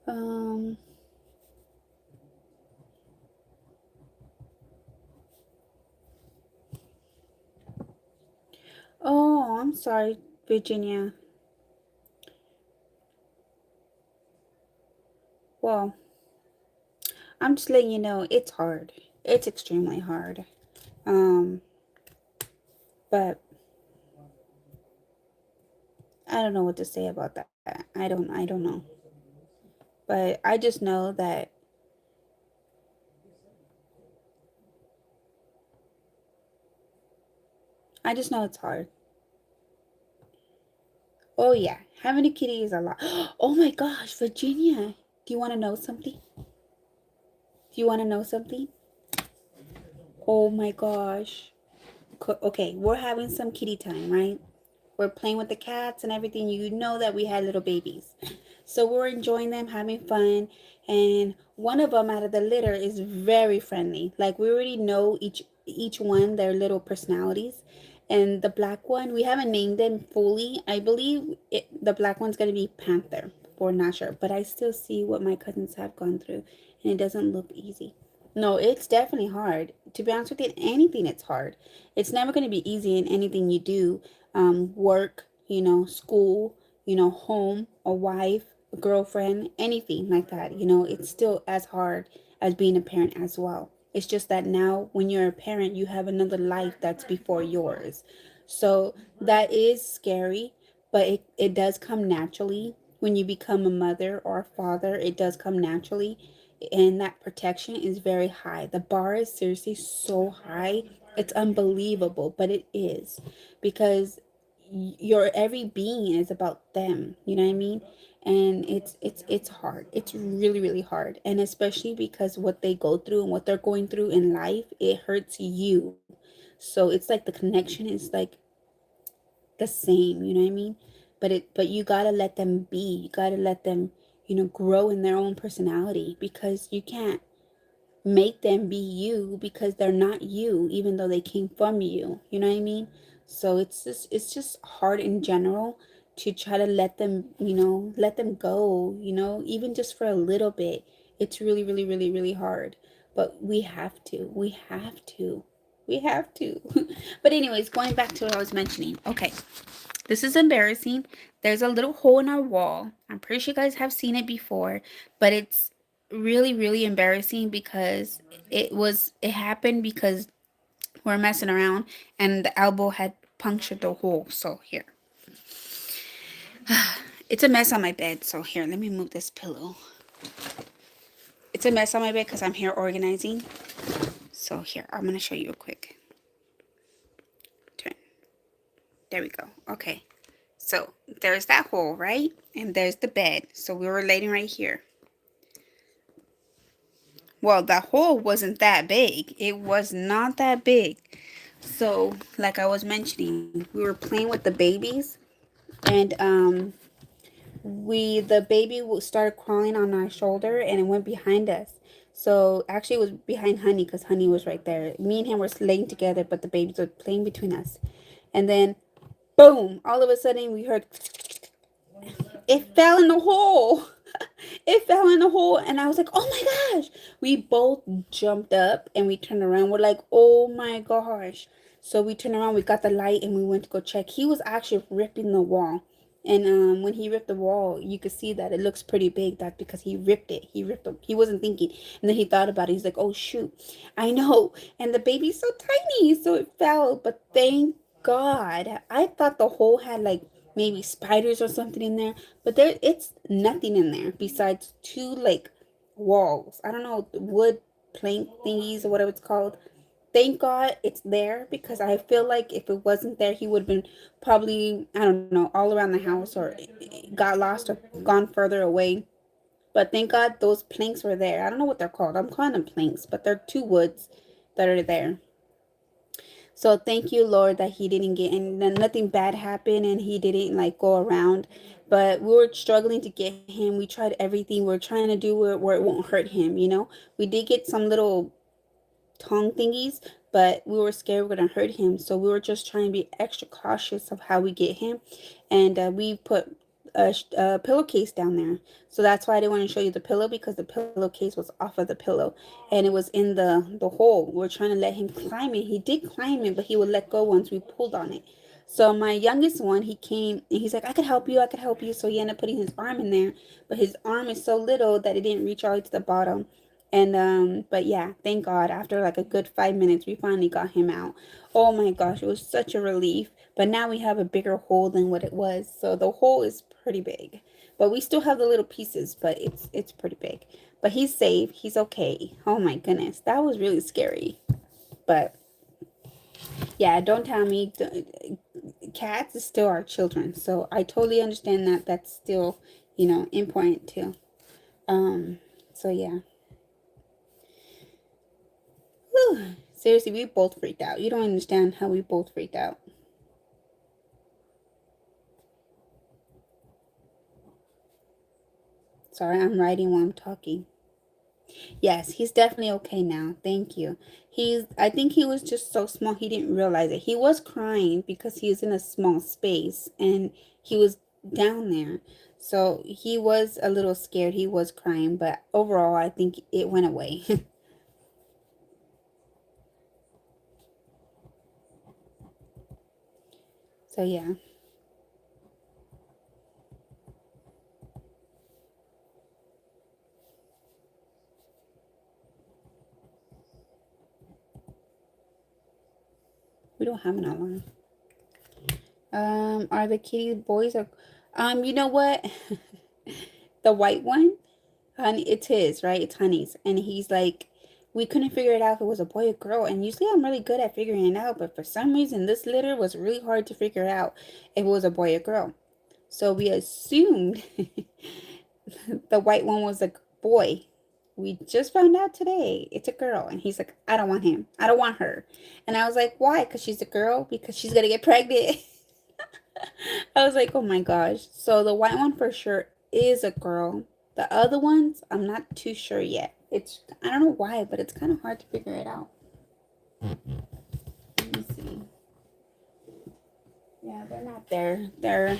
Um. Oh, I'm sorry, Virginia. Well, I'm just letting you know it's hard. It's extremely hard. Um, but I don't know what to say about that. I don't know. But I just know that I just know it's hard. Oh yeah, having a kitty is a lot. Oh my gosh, Virginia. Do you want to know something? Do you want to know something? Oh my gosh. Okay, we're having some kitty time, right? We're playing with the cats and everything. You know that we had little babies. So we're enjoying them, having fun. And one of them out of the litter is very friendly. Like we already know each one, their little personalities. And the black one, we haven't named them fully. I believe the black one's going to be Panther. We're not sure. But I still see what my cousins have gone through. And it doesn't look easy. No, it's definitely hard. To be honest with you, anything it's hard. It's never going to be easy in anything you do. Work, school, home, a wife, a girlfriend, anything like that. It's still as hard as being a parent as well. It's just that now when you're a parent, you have another life that's before yours. So that is scary, but it does come naturally. When you become a mother or a father, it does come naturally. And that protection is very high. The bar is seriously so high. It's unbelievable, but it is because your every being is about them. You know what I mean? And it's hard. It's really really hard, and especially because what they go through and what they're going through in life, it hurts you. So it's like the connection is like the same. You know what I mean? But you gotta let them be. You gotta let them grow in their own personality, because you can't make them be you because they're not you, even though they came from you. You know what I mean? So it's just hard in general to try to let them, let them go, even just for a little bit. It's really really really really hard. but we have to. But anyways, going back to what I was mentioning. Okay, this is embarrassing. There's a little hole in our wall. I'm pretty sure you guys have seen it before, but it's really, really embarrassing because it happened because we're messing around and the elbow had punctured the hole. So here. It's a mess on my bed. So here, let me move this pillow. It's a mess on my bed because I'm here organizing. So here, I'm going to show you real quick. Turn. There we go. Okay. So there's that hole, right? And there's the bed. So we were laying right here. Well, the hole wasn't that big. It was not that big. So, like I was mentioning, we were playing with the babies, and the baby started crawling on our shoulder, and it went behind us. So actually, it was behind Honey because Honey was right there. Me and him were laying together, but the babies were playing between us. And then, boom! All of a sudden, we heard it fell in the hole. It fell in the hole, and I was like, oh my gosh. We both jumped up and we turned around. We're like, oh my gosh. So we turned around, we got the light, and we went to go check. He was actually ripping the wall. And when he ripped the wall, you could see that it looks pretty big. That's because he ripped it. He wasn't thinking. And then he thought about it. He's like, oh shoot, I know. And the baby's so tiny, so it fell. But thank God. I thought the hole had like maybe spiders or something in there, but it's nothing in there besides two like walls. I don't know, wood plank thingies or whatever it's called. Thank God it's there because I feel like if it wasn't there, he would have been probably, I don't know, all around the house or got lost or gone further away. But thank God those planks were there. I don't know what they're called. I'm calling them planks, but they're two woods that are there. So thank you, Lord, that he didn't get and nothing bad happened and he didn't like go around. But we were struggling to get him. We tried everything. We're trying to do where it won't hurt him, you know. We did get some little tongue thingies, but we were scared we were gonna hurt him. So we were just trying to be extra cautious of how we get him. And we put a pillowcase down there. So that's why I didn't want to show you the pillow because the pillowcase was off of the pillow and it was in the hole. We're trying to let him climb it. He did climb it, but he would let go once we pulled on it. So my youngest one, he came and he's like, I could help you, I could help you. So he ended up putting his arm in there, but his arm is so little that it didn't reach all the way to the bottom. And but yeah, thank God after like a good 5 minutes we finally got him out. Oh my gosh, it was such a relief. But now we have a bigger hole than what it was. So the hole is pretty big. But we still have the little pieces, but it's pretty big. But he's safe. He's okay. Oh my goodness. That was really scary. But yeah, don't tell me. Cats is still our children. So I totally understand that that's still, you know, important too. So yeah. Whew. Seriously, we both freaked out. You don't understand how we both freaked out. Sorry, I'm writing while I'm talking. Yes, he's definitely okay now. Thank you. I think he was just so small he didn't realize it. He was crying because he was in a small space and he was down there. So he was a little scared. He was crying, but overall, I think it went away. So yeah. We don't have an alarm. Are the kitty boys or you know what? The white one, honey, it's his, right? It's Honey's. And he's like, we couldn't figure it out if it was a boy or girl. And usually I'm really good at figuring it out, but for some reason this litter was really hard to figure out if it was a boy or girl. So we assumed the white one was a boy. We just found out today it's a girl. And he's like, I don't want him. I don't want her. And I was like, why? Because she's a girl? Because she's going to get pregnant. I was like, oh my gosh. So the white one for sure is a girl. The other ones, I'm not too sure yet. I don't know why, but it's kind of hard to figure it out. Let me see. Yeah, they're not there. They're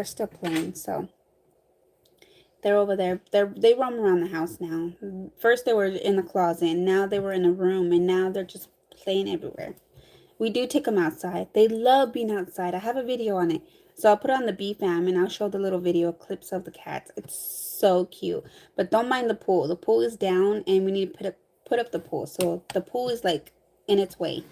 still playing, so They're over there. They roam around the house now. First they were in the closet, now they were in a room, and now they're just playing everywhere. We do take them outside. They love being outside. I have a video on it. So I'll put it on the B fam and I'll show the little video clips of the cats. It's so cute. But don't mind the pool. The pool is down and we need to put up the pool. So the pool is like in its way.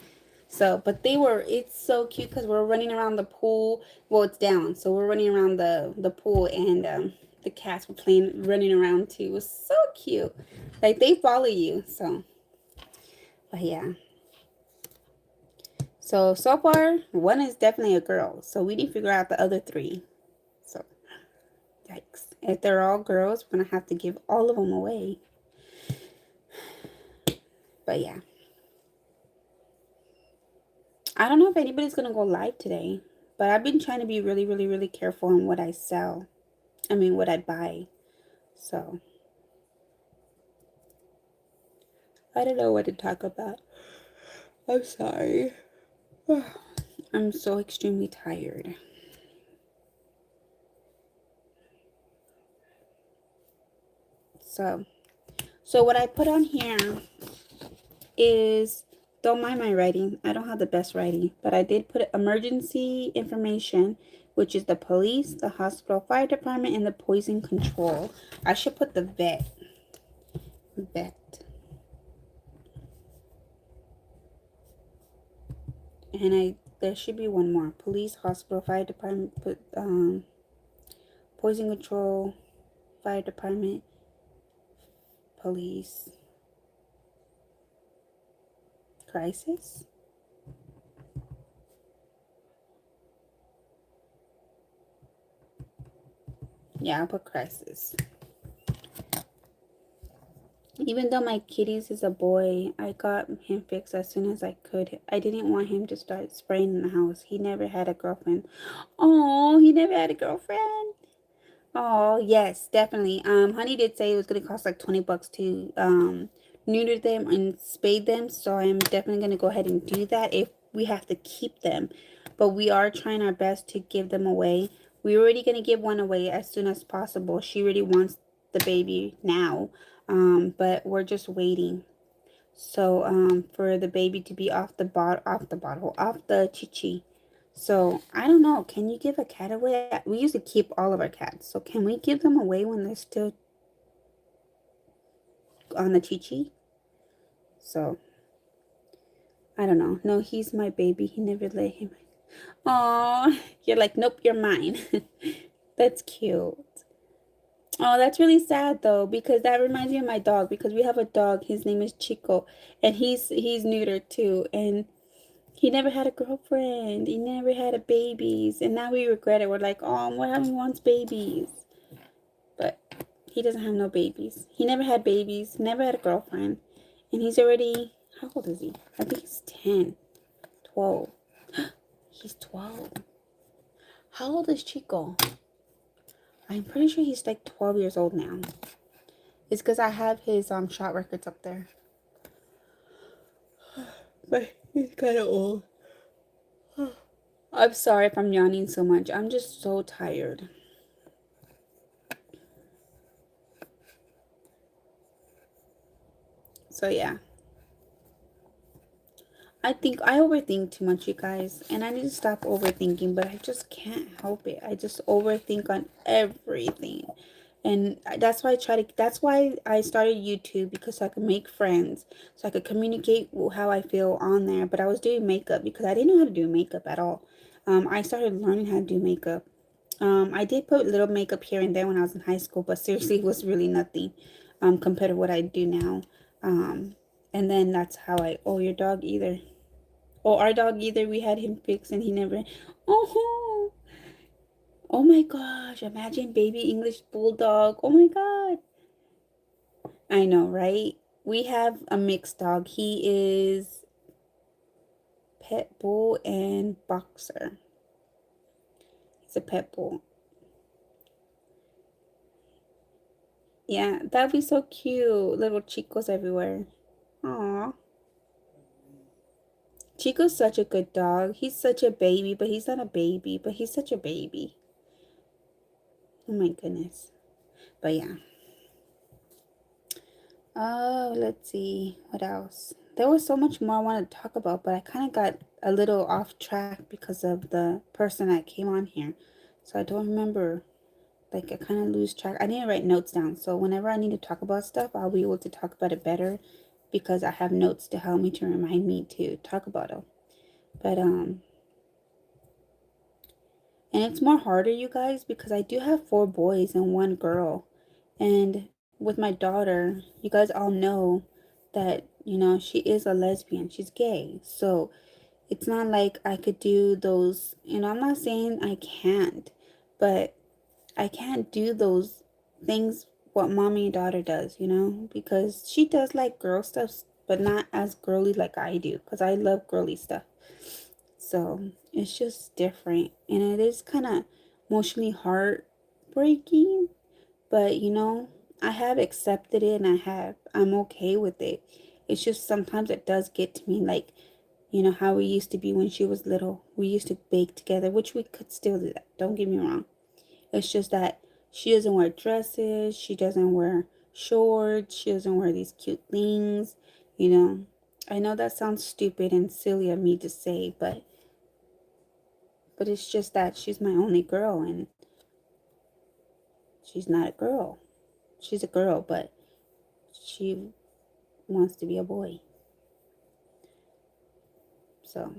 So, but it's so cute because we're running around the pool. Well, it's down. So we're running around the pool and the cats were running around too. It was so cute. Like they follow you. So, but yeah. So far, one is definitely a girl. So we need to figure out the other three. So, yikes. If they're all girls, we're going to have to give all of them away. But yeah. I don't know if anybody's going to go live today. But I've been trying to be really, really, really careful on what I sell. I mean, what I buy. So, I don't know what to talk about. I'm sorry. I'm so extremely tired. So what I put on here is, don't mind my writing. I don't have the best writing, but I did put emergency information, which is the police, the hospital, fire department, and the poison control. I should put the vet. And there should be one more. Police, hospital, fire department, poison control, fire department, police, crisis. Yeah, I'll put crisis. Even though my kitties is a boy, I got him fixed as soon as I could. I didn't want him to start spraying in the house. He never had a girlfriend. Oh, he never had a girlfriend. Oh, yes, definitely. Honey did say it was gonna cost like 20 bucks to neuter them and spay them. So I'm definitely gonna go ahead and do that if we have to keep them. But we are trying our best to give them away. We're already gonna give one away as soon as possible. She really wants the baby now. But we're just waiting. So, for the baby to be off the chichi. So, I don't know. Can you give a cat away? We used to keep all of our cats. So, can we give them away when they're still on the chichi? So, I don't know. No, he's my baby. He never let him. Aw, you're like, nope, you're mine. That's cute. Oh, that's really sad though, because that reminds me of my dog, because we have a dog, his name is Chico, and he's neutered too, and he never had a girlfriend, he never had a babies, and now we regret it. We're like, oh, what happened? He wants babies. But he doesn't have no babies. He never had babies, never had a girlfriend, and he's already, how old is he? I think he's 10, 12. He's 12. How old is Chico? I'm pretty sure he's like 12 years old now. It's because I have his shot records up there. But he's kind of old. I'm sorry if I'm yawning so much. I'm just so tired. So yeah. I think I overthink too much, you guys. And I need to stop overthinking, but I just can't help it. I just overthink on everything. And that's why that's why I started YouTube, because I could make friends, so I could communicate how I feel on there. But I was doing makeup because I didn't know how to do makeup at all. I started learning how to do makeup. I did put little makeup here and there when I was in high school, but seriously, it was really nothing compared to what I do now. And then that's how oh, your dog either. Oh, our dog either. We had him fixed and he never. Oh, oh my gosh. Imagine baby English bulldog. Oh my God. I know, right? We have a mixed dog. He is pit bull and boxer. He's a pit bull. Yeah, that'd be so cute. Little chicos everywhere. Aw. Chico's such a good dog. He's such a baby, but he's not a baby, but he's such a baby. Oh my goodness. But yeah. Oh, let's see. What else? There was so much more I wanted to talk about, but I kind of got a little off track because of the person that came on here. So I don't remember. Like, I kind of lose track. I need to write notes down. So whenever I need to talk about stuff, I'll be able to talk about it better because I have notes to help me to remind me to talk about it. But, and it's more harder, you guys, because I do have 4 boys and 1 girl. And with my daughter, you guys all know that, she is a lesbian. She's gay. So it's not like I could do those, I'm not saying I can't, but I can't do those things what mommy and daughter does, because she does like girl stuff, but not as girly like I do, because I love girly stuff. So it's just different, and it is kind of emotionally heartbreaking, but I have accepted it, and I'm okay with it. It's just sometimes it does get to me, like, how we used to be when she was little. We used to bake together, which we could still do that. Don't get me wrong. It's just that she doesn't wear dresses, she doesn't wear shorts, she doesn't wear these cute things, you know. I know that sounds stupid and silly of me to say, but it's just that she's my only girl and she's not a girl. She's a girl, but she wants to be a boy. So,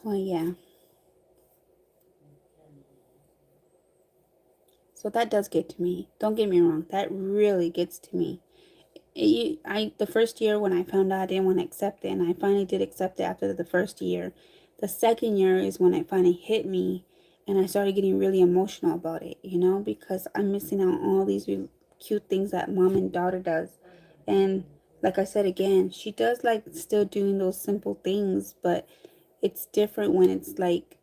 well, yeah. So that does get to me. Don't get me wrong. That really gets to me. The first year when I found out, I didn't want to accept it, and I finally did accept it after the first year. The second year is when it finally hit me, and I started getting really emotional about it, because I'm missing out on all these really cute things that mom and daughter does. And like I said again, she does like still doing those simple things, but it's different when it's like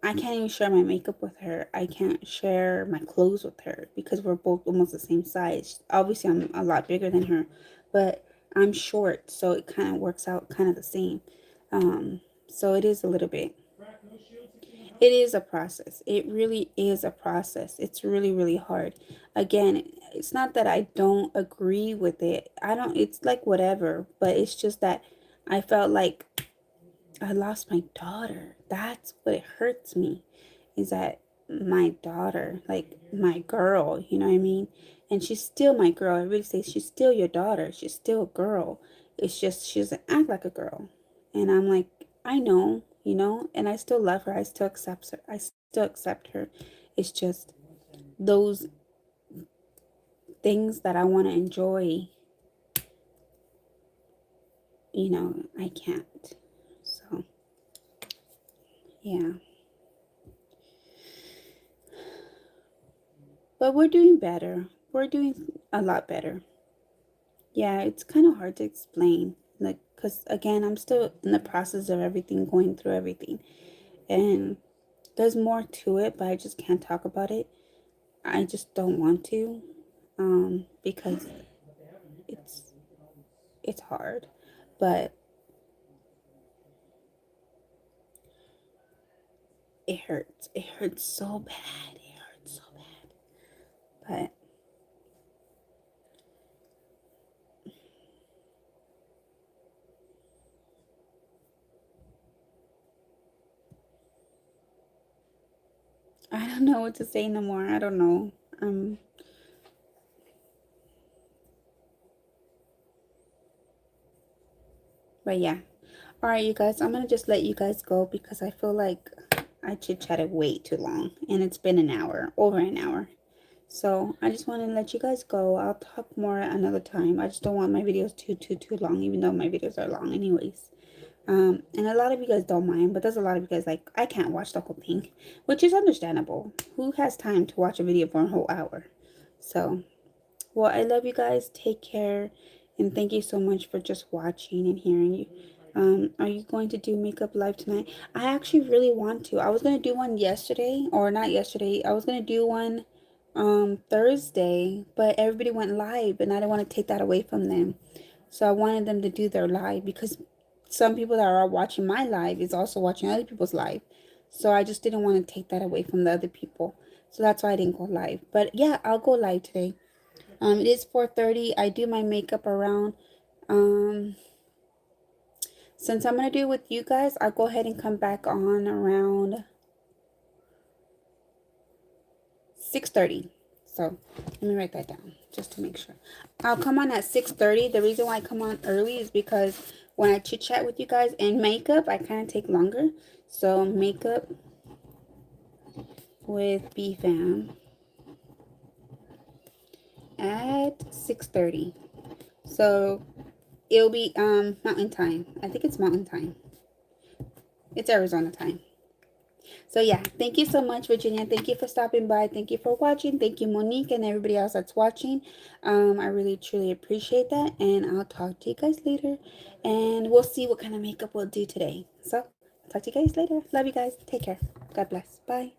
I can't even share my makeup with her. I can't share my clothes with her because we're both almost the same size. Obviously, I'm a lot bigger than her, but I'm short, so it kind of works out kind of the same. So it is a little bit. It is a process. It really is a process. It's really, really hard. Again, it's not that I don't agree with it. I don't, it's like whatever, but it's just that I felt like I lost my daughter. That's what it hurts me, is that my daughter, like my girl, you know what I mean? And she's still my girl. I really say she's still your daughter. She's still a girl. It's just she doesn't act like a girl. And I'm like, I know, and I still love her. I still accept her. I still accept her. It's just those things that I want to enjoy, I can't. So, yeah. But we're doing better. We're doing a lot better. Yeah, it's kind of hard to explain. Like, because again, I'm still in the process of everything, going through everything. And there's more to it, but I just can't talk about it. I just don't want to, because it's it's hard. But it hurts. It hurts so bad. It hurts so bad. But I don't know what to say no more. I don't know. Um, but yeah. All right, you guys. I'm gonna just let you guys go because I feel like I chit chatted way too long, and it's been an hour, over an hour. So I just want to let you guys go. I'll talk more another time. I just don't want my videos too long, even though my videos are long anyways. And a lot of you guys don't mind, but there's a lot of you guys like, I can't watch the whole thing, which is understandable. Who has time to watch a video for a whole hour? So, well, I love you guys. Take care, and thank you so much for just watching and hearing you. Are you going to do makeup live tonight? I actually really want to. I was gonna do one yesterday, or not yesterday. I was gonna do one Thursday, but everybody went live, and I didn't want to take that away from them. So I wanted them to do their live because some people that are watching my live is also watching other people's live. So I just didn't want to take that away from the other people. So that's why I didn't go live. But yeah, I'll go live today. It is 4:30. I do my makeup around. Since I'm going to do it with you guys, I'll go ahead and come back on around 6:30. So let me write that down just to make sure. I'll come on at 6:30. The reason why I come on early is because when I chit chat with you guys and makeup, I kind of take longer. So makeup with BFAM at 6:30. So it'll be mountain time. I think it's mountain time. It's Arizona time. So yeah, thank you so much, Virginia. Thank you for stopping by. Thank you for watching. Thank you, Monique, and everybody else that's watching. I really truly appreciate that, and I'll talk to you guys later, and we'll see what kind of makeup we'll do today. So talk to you guys later. Love you guys. Take care. God bless. Bye.